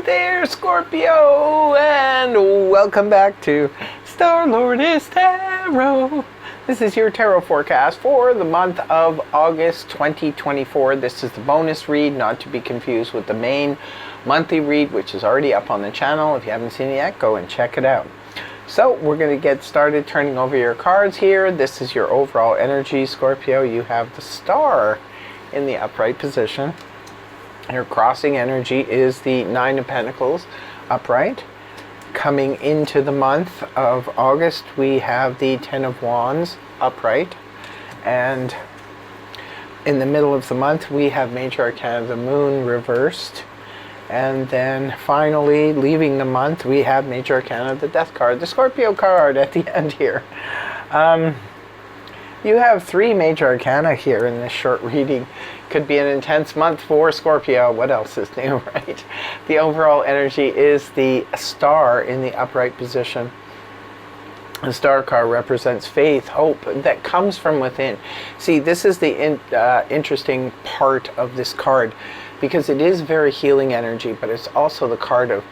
there, Scorpio, and welcome back to Star-Lord is Tarot. This is your tarot forecast for the month of August 2024. This is the bonus read, not to be confused with the main monthly read, which is already up on the channel. If you haven't seen it yet, go and check it out. So we're going to get started turning over your cards here. This is your overall energy, Scorpio. You have the Star in the upright position. Your crossing energy is the Nine of Pentacles upright. Coming into the month of August, we have the Ten of Wands upright. And in the middle of the month, we have Major Arcana of the Moon reversed. And then finally, leaving the month, we have Major Arcana of the Death card, the Scorpio card at the end here. You have three Major Arcana here in this short reading. Could be an intense month for Scorpio. What else is new, right? The overall energy is the Star in the upright position. The Star card represents faith, hope that comes from within. See, this is the interesting part of this card, because it is very healing energy, but it's also the card of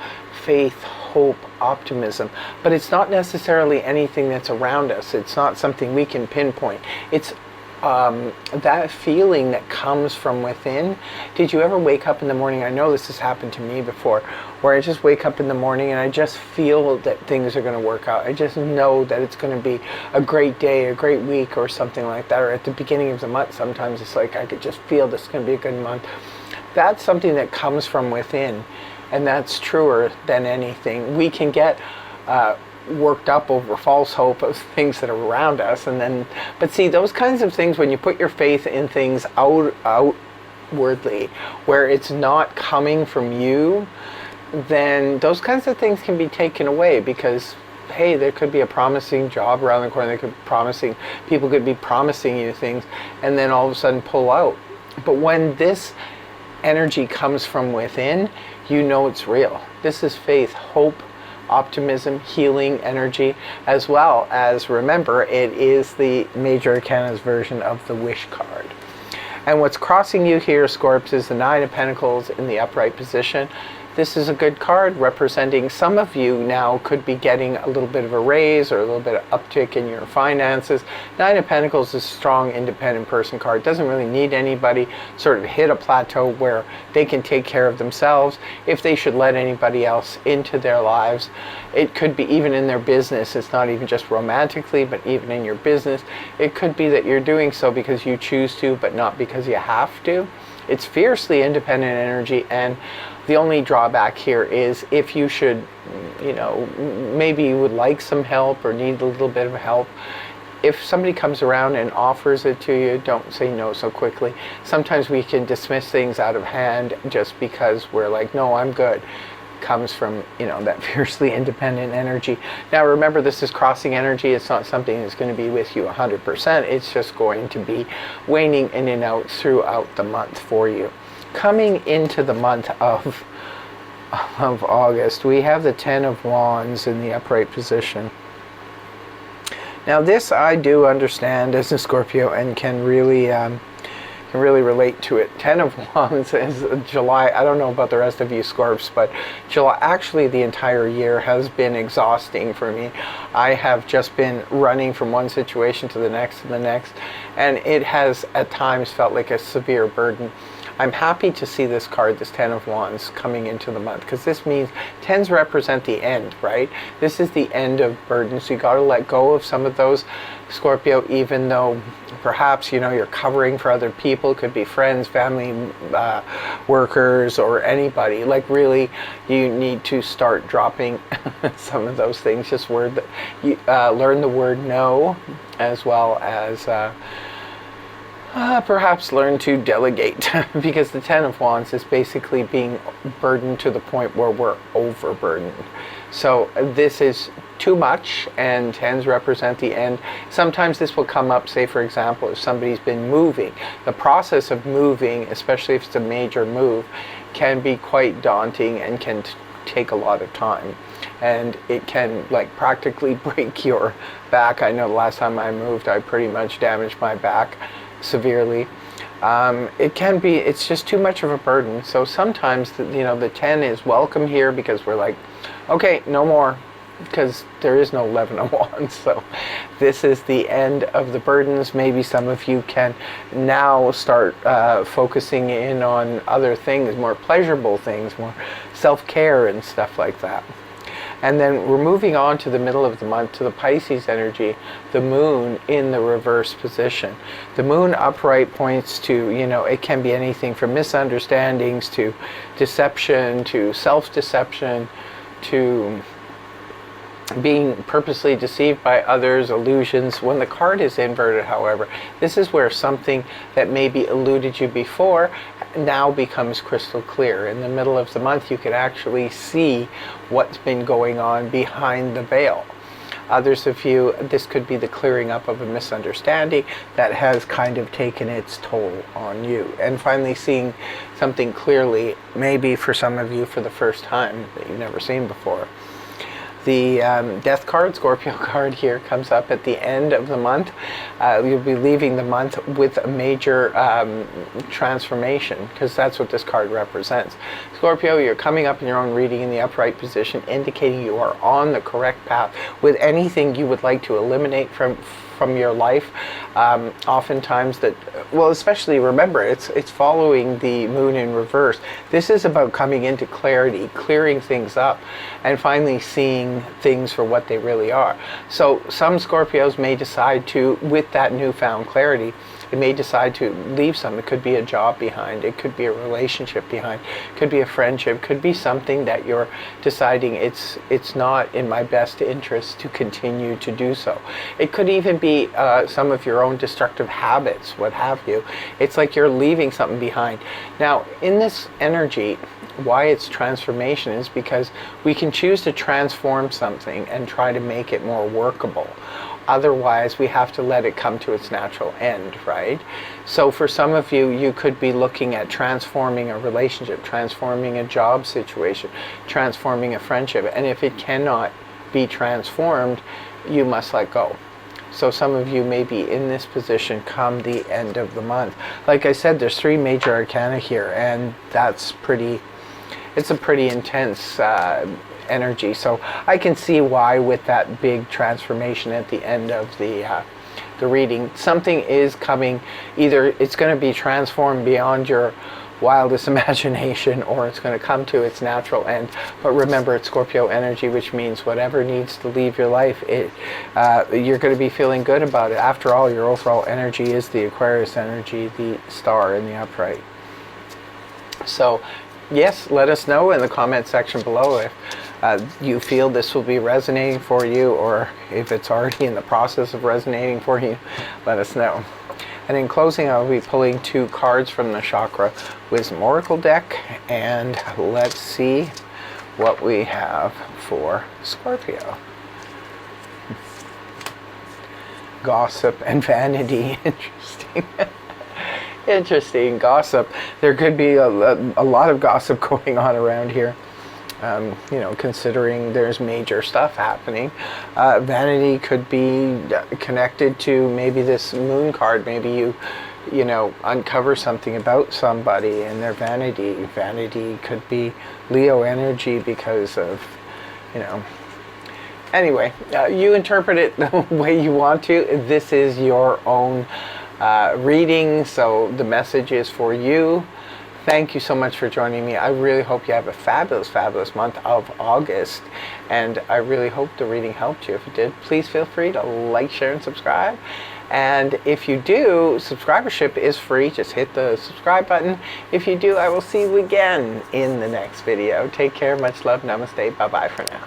faith, hope, optimism. But it's not necessarily anything that's around us. It's not something we can pinpoint. It's that feeling that comes from within. Did you ever wake up in the morning? I know this has happened to me before, where I just wake up in the morning and I just feel that things are going to work out. I just know that it's going to be a great day, a great week, or something like that. Or at the beginning of the month, sometimes it's like I could just feel this is going to be a good month. That's something that comes from within, and that's truer than anything. We can get worked up over false hope of things that are around us, but see, those kinds of things, when you put your faith in things outwardly, where it's not coming from you, then those kinds of things can be taken away, because hey, there could be a promising job around the corner, people could be promising you things, and then all of a sudden pull out. But when this energy comes from within, you know it's real. This is faith, hope, optimism, healing energy, as well as, remember, it is the Major Arcana's version of the Wish card. And what's crossing you here, Scorps, is the Nine of Pentacles in the upright position. This is a good card representing some of you now could be getting a little bit of a raise or a little bit of uptick in your finances. Nine of Pentacles is a strong, independent person card. Doesn't really need anybody, sort of hit a plateau where they can take care of themselves. If they should let anybody else into their lives, it could be even in their business. It's not even just romantically, but even in your business. It could be that you're doing so because you choose to, but not because you have to. It's fiercely independent energy, and the only drawback here is if you should, maybe you would like some help or need a little bit of help. If somebody comes around and offers it to you, don't say no so quickly. Sometimes we can dismiss things out of hand just because we're like, no, I'm good. Comes from, that fiercely independent energy. Now remember, this is crossing energy. It's not something that's going to be with you 100%. It's just going to be waning in and out throughout the month for you. Coming into the month of August, we have the Ten of Wands in the upright position. Now this I do understand as a Scorpio and can really relate to it. Ten of Wands is July. I don't know about the rest of you Scorps, but July, actually the entire year, has been exhausting for me. I have just been running from one situation to the next and the next, and it has at times felt like a severe burden. I'm happy to see this card, this Ten of Wands, coming into the month, because this means tens represent the end, right? This is the end of burdens. So you got to let go of some of those, Scorpio, even though perhaps, you're covering for other people. Could be friends, family, workers, or anybody. Like really, you need to start dropping some of those things. Just learn the word no, as well as perhaps learn to delegate, because the Ten of Wands is basically being burdened to the point where we're overburdened. So this is too much, and tens represent the end. Sometimes this will come up, say for example, if somebody's been moving. The process of moving, especially if it's a major move, can be quite daunting and can take a lot of time. And it can practically break your back. I know the last time I moved, I pretty much damaged my back severely. It can be, it's just too much of a burden. So sometimes, the 10 is welcome here because we're like, okay, no more, because there is no 11 of Wands. So this is the end of the burdens. Maybe some of you can now start focusing in on other things, more pleasurable things, more self-care and stuff like that. And then we're moving on to the middle of the month, to the Pisces energy, the moon in the reverse position. The moon upright points to, it can be anything from misunderstandings to deception, to self-deception, to being purposely deceived by others, illusions. When the card is inverted, however, this is where something that maybe eluded you before now becomes crystal clear. In the middle of the month, you can actually see what's been going on behind the veil. Others of you, this could be the clearing up of a misunderstanding that has kind of taken its toll on you. And finally seeing something clearly, maybe for some of you for the first time that you've never seen before. The death card, Scorpio card here, comes up at the end of the month. You'll be leaving the month with a major transformation, because that's what this card represents. Scorpio, you're coming up in your own reading in the upright position, indicating you are on the correct path with anything you would like to eliminate from your life. Oftentimes especially remember, it's following the moon in reverse. This is about coming into clarity, clearing things up, and finally seeing things for what they really are. So some Scorpios may decide to, with that newfound clarity, it may decide to leave some. It could be a job behind. It could be a relationship behind. It could be a friendship. It could be something that you're deciding it's not in my best interest to continue to do so. It could even be some of your own destructive habits, what have you. It's like you're leaving something behind. Now, in this energy, why it's transformation is because we can choose to transform something and try to make it more workable. Otherwise, we have to let it come to its natural end, right? So for some of you, you could be looking at transforming a relationship, transforming a job situation, transforming a friendship. And if it cannot be transformed, you must let go. So some of you may be in this position come the end of the month. Like I said, there's 3 major arcana here, and it's a pretty intense energy. So I can see why, with that big transformation at the end of the reading, something is coming. Either it's going to be transformed beyond your wildest imagination, or it's going to come to its natural end. But remember, it's Scorpio energy, which means whatever needs to leave your life, you're going to be feeling good about it. After all, your overall energy is the Aquarius energy, the star in the upright. So yes, let us know in the comment section below if you feel this will be resonating for you, or if it's already in the process of resonating for you. Let us know. And in closing, I'll be pulling 2 cards from the Chakra Wisdom Oracle deck, and let's see what we have for Scorpio. Gossip and vanity. Interesting. Interesting. Gossip. There could be a lot of gossip going on around here. Considering there's major stuff happening. Vanity could be connected to maybe this moon card. Maybe you uncover something about somebody and their vanity. Vanity could be Leo energy because of, Anyway, you interpret it the way you want to. This is your own reading, so the message is for you. Thank you so much for joining me. I really hope you have a fabulous, fabulous month of August. And I really hope the reading helped you. If it did, please feel free to like, share, and subscribe. And if you do, subscribership is free. Just hit the subscribe button. If you do, I will see you again in the next video. Take care. Much love. Namaste. Bye-bye for now.